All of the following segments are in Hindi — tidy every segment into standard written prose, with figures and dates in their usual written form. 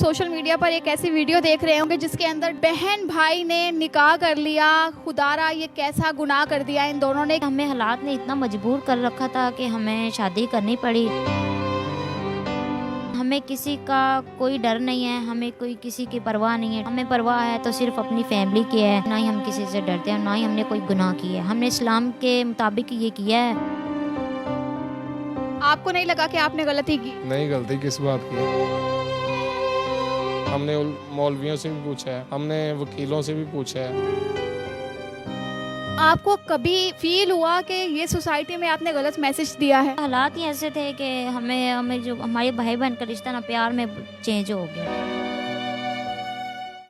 सोशल मीडिया पर एक ऐसी वीडियो देख रहे होंगे जिसके अंदर बहन भाई ने निकाह कर लिया। खुदारा ये कैसा गुनाह कर दिया इन दोनों ने। हमें हालात ने इतना मजबूर कर रखा था कि हमें शादी करनी पड़ी। हमें किसी का कोई डर नहीं है, हमें कोई किसी की परवाह नहीं है। हमें परवाह है तो सिर्फ अपनी फैमिली की है। ना ही हम किसी से डरते हैं, ना ही हमने कोई गुनाह किया है। हमने इस्लाम के मुताबिक ये किया है। आपको नहीं लगा कि आपने गलती की? नहीं, गलती किस बात की है? हमने मौलवियों से भी पूछा है, हमने वकीलों से भी पूछा है। आपको कभी फील हुआ कि ये सोसाइटी में आपने गलत मैसेज दिया है? हालात ही ऐसे थे कि हमें जो हमारे भाई बहन का रिश्ता ना प्यार में चेंज हो गया।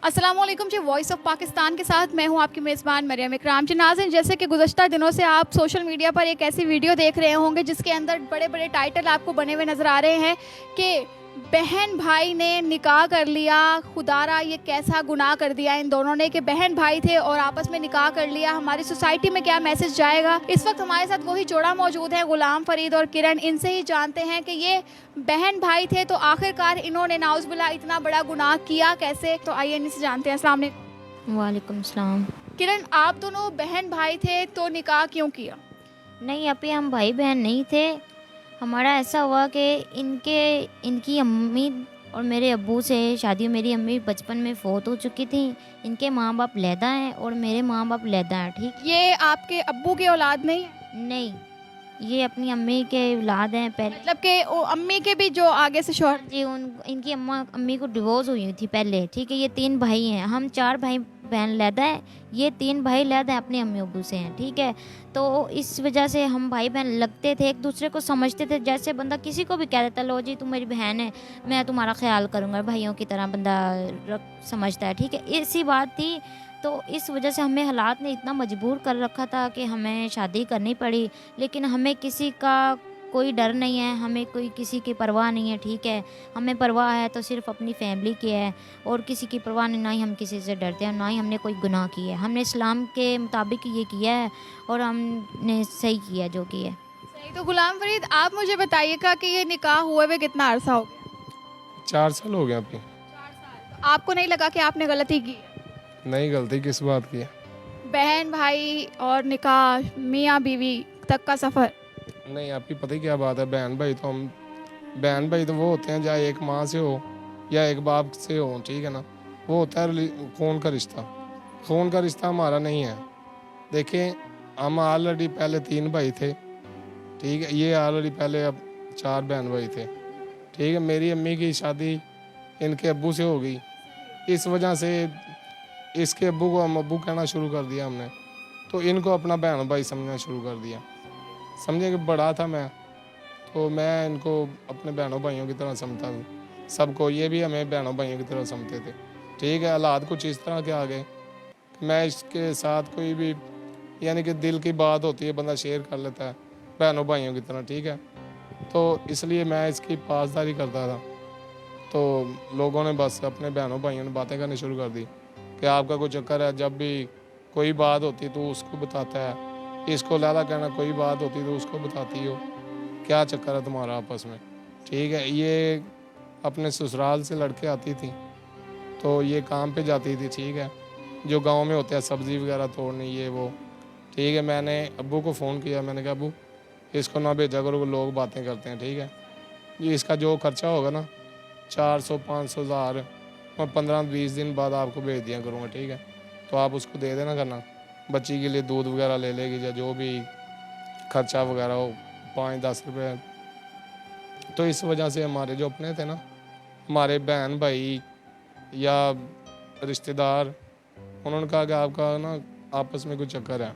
अस्सलाम वालेकुम जी, वॉइस ऑफ पाकिस्तान के साथ मैं हूं आपकी मेज़बान मरियम इकराम। जी नाज़रीन, जैसे कि गुज़श्ता दिनों से आप सोशल मीडिया पर एक ऐसी वीडियो देख रहे होंगे जिसके अंदर बड़े बड़े टाइटल आपको बने हुए नज़र आ रहे हैं कि बहन भाई ने निकाह कर लिया। खुदारा ये कैसा गुनाह कर दिया इन दोनों ने कि बहन भाई थे और आपस में निकाह कर लिया। हमारी सोसाइटी में क्या मैसेज जाएगा। इस वक्त हमारे साथ वही जोड़ा मौजूद है, गुलाम फरीद और किरण। इनसे ही जानते हैं कि ये बहन भाई थे तो आखिरकार इन्होंने नाउज़ुबिल्लाह इतना बड़ा गुनाह किया कैसे। तो आइए इनसे जानते हैं। अस्सलाम वालेकुम। वालेकुम सलाम। किरण, आप दोनों बहन भाई थे तो निकाह क्यों किया? नहीं, अभी हम भाई बहन नहीं थे। हमारा ऐसा हुआ कि इनकी अम्मी और मेरे अब्बू से शादी, मेरी अम्मी बचपन में फ़ौत हो चुकी थी। इनके माँ बाप लैदा हैं और मेरे माँ बाप लैदा हैं। ठीक, ये आपके अब्बू की औलाद नहीं है? नहीं, ये अपनी अम्मी के औलाद हैं। पहले मतलब कि वो अम्मी के भी जो आगे से शौहर? जी, इनकी अम्मी को डिवोर्स हुई थी पहले। ठीक है, ये 3 भाई हैं, हम 4 भाई बहन लैदा है। ये 3 भाई लैदा है अपने अम्मी अब्बू से हैं। ठीक है, तो इस वजह से हम भाई बहन लगते थे, एक दूसरे को समझते थे। जैसे बंदा किसी को भी कह देता, लो जी तुम मेरी बहन है, मैं तुम्हारा ख्याल करूँगा, भाइयों की तरह बंदा समझता है। ठीक है, ऐसी बात थी। तो इस वजह से हमें हालात ने इतना मजबूर कर रखा था कि हमें शादी करनी पड़ी। लेकिन हमें किसी का कोई डर नहीं है, हमें कोई किसी की परवाह नहीं है। ठीक है, हमें परवाह है तो सिर्फ अपनी फैमिली की है और किसी की परवाह नहीं। ना ही हम किसी से डरते हैं, ना ही हमने कोई गुनाह किया है। हमने इस्लाम के मुताबिक ये किया है और हमने सही किया जो किया है। सही। तो गुलाम फरीद, आप मुझे बताइएगा कि ये निकाह हुए हुए कितना अरसा हो गया? 4 साल हो गए अभी। 4 साल। तो आपको नहीं लगा कि आपने गलती की? नहीं, गलती किस बात की है? बहन भाई और निकाह, मियाँ बीवी तक का सफ़र। नहीं, आपकी पता ही क्या बात है। बहन भाई तो वो होते हैं चाहे एक माँ से हो या एक बाप से हो, ठीक है ना। वो होता है खून का रिश्ता। खून का रिश्ता हमारा नहीं है। देखिए, हम ऑलरेडी पहले 3 भाई थे, ठीक है। ये ऑलरेडी पहले अब 4 बहन भाई थे, ठीक है। मेरी अम्मी की शादी इनके अब्बू से हो गई। इस वजह से इसके अब्बू को हम अब्बू कहना शुरू कर दिया हमने, तो इनको अपना बहन भाई समझना शुरू कर दिया। समझे कि बड़ा था मैं, तो मैं इनको अपने बहनों भाइयों की तरह समझता था सबको। ये भी हमें बहनों भाइयों की तरह समझते थे, ठीक है। हालात कुछ इस तरह के आ गए कि मैं इसके साथ कोई भी यानी कि दिल की बात होती है बंदा शेयर कर लेता है बहनों भाइयों की तरह, ठीक है। तो इसलिए मैं इसकी पासदारी करता था। तो लोगों ने बस अपने बहनों भाइयों ने बातें करनी शुरू कर दी कि आपका कोई चक्कर है, जब भी कोई बात होती तो उसको बताता है, इसको लाला कहना, कोई बात होती तो उसको बताती हो, क्या चक्कर है तुम्हारा आपस में, ठीक है। ये अपने ससुराल से लड़के आती थी तो ये काम पे जाती थी, ठीक है, जो गांव में होते हैं सब्ज़ी वगैरह तोड़ने ये वो, ठीक है। मैंने अब्बू को फ़ोन किया, मैंने कहा अब्बू इसको ना भेजा करो, लोग बातें करते हैं, ठीक है। ये इसका जो खर्चा होगा ना 400 500 हज़ार मैं 15-20 दिन बाद आपको भेज दिया करूँगा, ठीक है। तो आप उसको दे देना करना, बच्ची के लिए दूध वगैरह ले लेगी या जो भी खर्चा वगैरह हो, 5-10 रुपये। तो इस वजह से हमारे जो अपने थे ना, हमारे बहन भाई या रिश्तेदार, उन्होंने कहा कि आपका ना आपस में कुछ चक्कर है।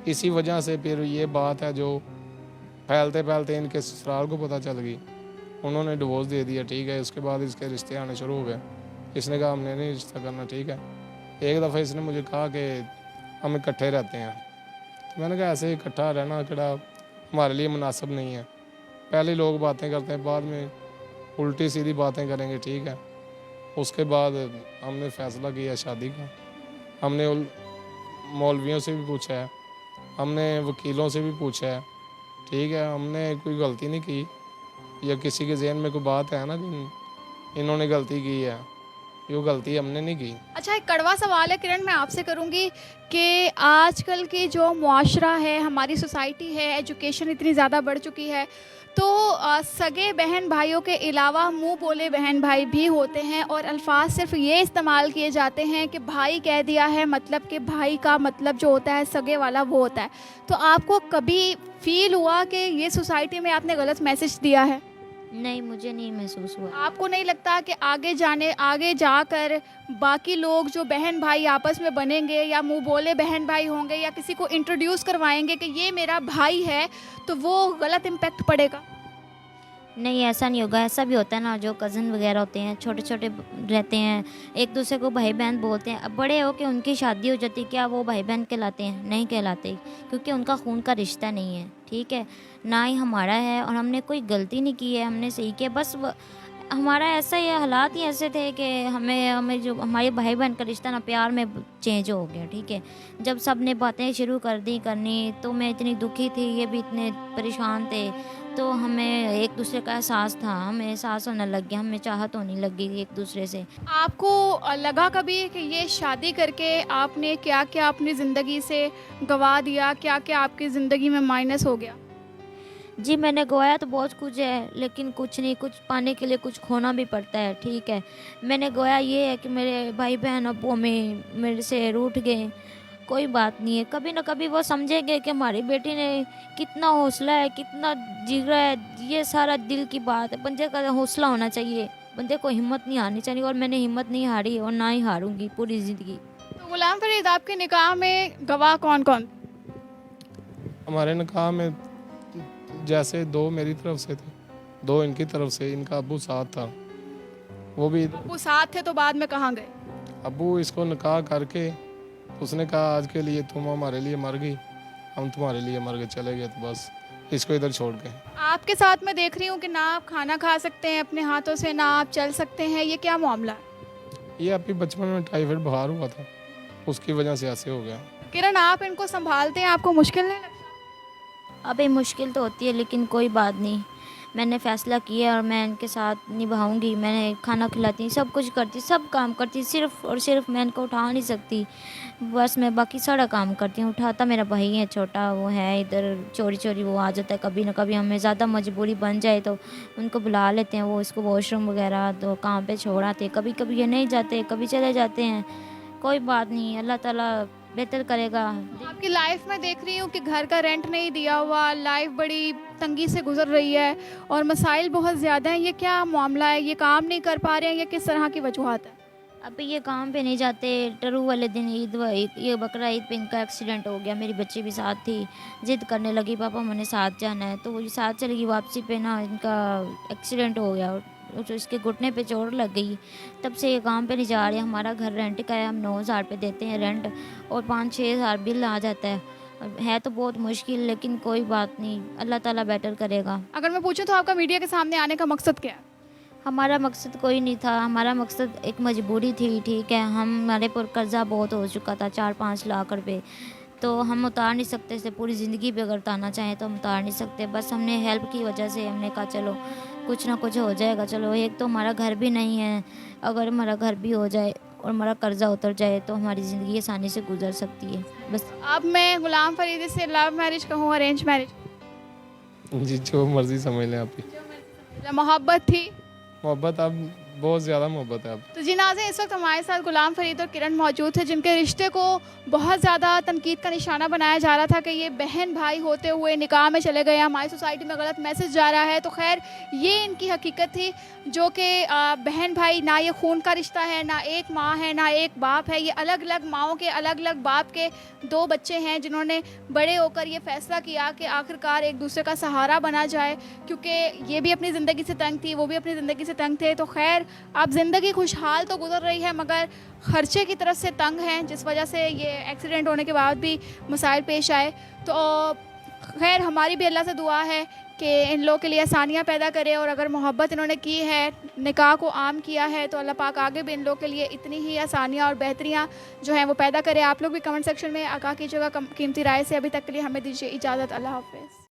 इसी वजह से फिर ये बात है जो फैलते फैलते इनके ससुराल को पता चल गई, उन्होंने डिवोर्स दे दिया, ठीक है। उसके बाद इसके रिश्ते आने शुरू हो गए। इसने कहा हमने नहीं रिश्ता करना, ठीक है। एक दफ़ा इसने मुझे कहा कि हम इकट्ठे रहते हैं, तो मैंने कहा ऐसे इकट्ठा रहना कड़ा हमारे लिए मुनासिब नहीं है। पहले लोग बातें करते हैं, बाद में उल्टी सीधी बातें करेंगे, ठीक है। उसके बाद हमने फ़ैसला किया शादी का। हमने मौलवियों से भी पूछा है, हमने वकीलों से भी पूछा है, ठीक है। हमने कोई गलती नहीं की या किसी के जहन में कोई बात है ना कि इन्होंने गलती की है, ये गलती हमने नहीं की। अच्छा, एक कड़वा सवाल है किरण, मैं आपसे करूंगी कि आजकल की जो मुआशरा है, हमारी सोसाइटी है, एजुकेशन इतनी ज़्यादा बढ़ चुकी है, तो सगे बहन भाइयों के अलावा मुंह बोले बहन भाई भी होते हैं और अल्फाज सिर्फ ये इस्तेमाल किए जाते हैं कि भाई कह दिया है, मतलब कि भाई का मतलब जो होता है सगे वाला वो होता है। तो आपको कभी फील हुआ कि ये सोसाइटी में आपने गलत मैसेज दिया है? नहीं, मुझे नहीं महसूस हुआ। आपको नहीं लगता कि आगे जाकर बाकी लोग जो बहन भाई आपस में बनेंगे या मुंह बोले बहन भाई होंगे या किसी को इंट्रोड्यूस करवाएंगे कि ये मेरा भाई है, तो वो गलत इम्पैक्ट पड़ेगा? नहीं, ऐसा नहीं होगा। ऐसा भी होता है ना, जो कज़न वगैरह होते हैं, छोटे छोटे रहते हैं, एक दूसरे को भाई बहन बोलते हैं। अब बड़े हो के उनकी शादी हो जाती है, क्या वो भाई बहन कहलाते हैं? नहीं कहलाते, क्योंकि उनका खून का रिश्ता नहीं है, ठीक है, ना ही हमारा है, और हमने कोई गलती नहीं की है, हमने सही किया। बस हमारा ऐसा ही हालात ही ऐसे थे कि हमें जो हमारे भाई बहन का रिश्ता ना प्यार में चेंज हो गया, ठीक है। जब सब ने बातें शुरू कर दी करनी, तो मैं इतनी दुखी थी, ये भी इतने परेशान थे, तो हमें एक दूसरे का एहसास था, हमें एहसास होने लग गया, हमें चाहत होने लगी एक दूसरे से। आपको लगा कभी कि ये शादी करके आपने क्या क्या अपनी ज़िंदगी से गंवा दिया, क्या क्या आपकी ज़िंदगी में माइनस हो गया? जी, मैंने गवाया तो बहुत कुछ है, लेकिन कुछ नहीं, कुछ पाने के लिए कुछ खोना भी पड़ता है, ठीक है। मैंने गवाया ये है कि मेरे भाई बहन अब्बू में मेरे से रूठ गए। कोई बात नहीं है, कभी ना कभी वो समझेंगे कि हमारी बेटी ने कितना हौसला है, कितना जिगरा है। ये सारा दिल की बात है, बंदे का हौसला होना चाहिए, बंदे को हिम्मत नहीं हारनी चाहिए, और मैंने हिम्मत नहीं हारी और ना ही हारूंगी पूरी ज़िंदगी। तो गुलाम फरीद, आपके निकाह में गवाह कौन कौन? हमारे निकाह में जैसे 2 मेरी तरफ से थे, 2 इनकी तरफ से, इनका अब्बू साथ था, वो भी। वो साथ थे तो बाद में कहाँ गए? अब्बू इसको निकाह करके उसने कहा आज के लिए तुम हमारे लिए मर गई, हम तुम्हारे लिए मर के चले गए, तो बस इसको इधर छोड़ के। आपके साथ मैं देख रही हूँ कि ना आप खाना खा सकते हैं अपने हाथों से, ना आप चल सकते हैं, ये क्या मामला है? ये अभी बचपन में टाइफाइड बुखार हुआ था, उसकी वजह से ऐसे हो गया। किरण, आप इनको संभालते हैं, आपको मुश्किल नहीं लगता? अबे मुश्किल तो होती है, लेकिन कोई बात नहीं, मैंने फ़ैसला किया और मैं इनके साथ निभाऊंगी। मैंने खाना खिलाती, सब कुछ करती, सब काम करती, सिर्फ और सिर्फ मैं इनको उठा नहीं सकती, बस मैं बाकी सारा काम करती हूँ। उठाता मेरा भाई है छोटा, वो है इधर, चोरी चोरी वो आ जाता है कभी ना कभी, हमें ज़्यादा मजबूरी बन जाए तो उनको बुला लेते हैं, वो इसको वॉशरूम वगैरह तो काम पे छोड़ आते, कभी कभी ये नहीं जाते, कभी चले जाते हैं। कोई बात नहीं, अल्लाह ताला बेहतर करेगा। आपकी लाइफ में देख रही हूँ कि घर का रेंट नहीं दिया हुआ, लाइफ बड़ी तंगी से गुजर रही है और मसाइल बहुत ज़्यादा हैं, ये क्या मामला है? ये काम नहीं कर पा रहे हैं या किस तरह की वजूहत है? अभी ये काम पे नहीं जाते। टरू वाले दिन ये बकरा ईद पे इनका एक्सीडेंट हो गया, मेरी बच्ची भी साथ थी, ज़िद करने लगी पापा मैंने साथ जाना है, तो वो साथ चलेगी, वापसी पे ना इनका एक्सीडेंट हो गया, तो इसके घुटने पे चोट लग गई। तब से ये काम पे नहीं जा रहे। हमारा घर रेंट का है, हम 9,000 पे देते हैं रेंट और 5-6 हज़ार बिल आ जाता है तो बहुत मुश्किल, लेकिन कोई बात नहीं, अल्लाह ताला बेटर करेगा। अगर मैं पूछूं तो आपका मीडिया के सामने आने का मकसद क्या है? हमारा मकसद कोई नहीं था, हमारा मकसद एक मजबूरी थी, ठीक है। हमारे पर कर्ज़ा बहुत हो चुका था, 4-5 लाख रुपए, तो हम उतार नहीं सकते थे। पूरी ज़िंदगी पे अगर उतारना चाहें तो हम उतार नहीं सकते। बस हमने हेल्प की वजह से हमने कहा चलो कुछ ना कुछ हो जाएगा। चलो, एक तो हमारा घर भी नहीं है, अगर हमारा घर भी हो जाए और हमारा कर्ज़ा उतर जाए तो हमारी ज़िंदगी आसानी से गुजर सकती है। बस। अब मैं गुलाम फरीद से लव मैरिज कहूँ, अरेंज मैरिज? जी जो मर्जी समझ लें आप। मोहब्बत थी? मोहब्बत अब बहुत ज़्यादा मोहब्बत है अब। तो जी नाज़रीन, इस वक्त हमारे साथ गुलाम फरीद और किरण मौजूद थे, जिनके रिश्ते को बहुत ज़्यादा तनकीद का निशाना बनाया जा रहा था कि ये बहन भाई होते हुए निकाह में चले गए, हमारी सोसाइटी में गलत मैसेज जा रहा है। तो खैर, ये इनकी हकीकत थी, जो कि बहन भाई ना ये खून का रिश्ता है, ना एक माँ है ना एक बाप है, ये अलग अलग माँओं के अलग अलग बाप के 2 बच्चे हैं, जिन्होंने बड़े होकर ये फ़ैसला किया कि आखिरकार एक दूसरे का सहारा बना जाए, क्योंकि ये भी अपनी ज़िंदगी से तंग थी, वो भी अपनी ज़िंदगी से तंग थे। तो खैर, अब ज़िंदगी खुशहाल तो गुजर रही है, मगर ख़र्चे की तरफ से तंग हैं, जिस वजह से ये एक्सीडेंट होने के बाद भी मसाइल पेश आए। तो खैर, हमारी भी अल्लाह से दुआ है कि इन लोगों के लिए आसानियाँ पैदा करे, और अगर मोहब्बत इन्होंने की है, निकाह को आम किया है, तो अल्लाह पाक आगे भी इन लोगों के लिए इतनी ही आसानियाँ और बेहतरियाँ जो हैं वो पैदा करे। आप लोग भी कमेंट सेक्शन में आगाह कीजिएगा कीमती राय से। अभी तक के लिए हमें दीजिए इजाज़त। अल्लाह हाफ़िज़।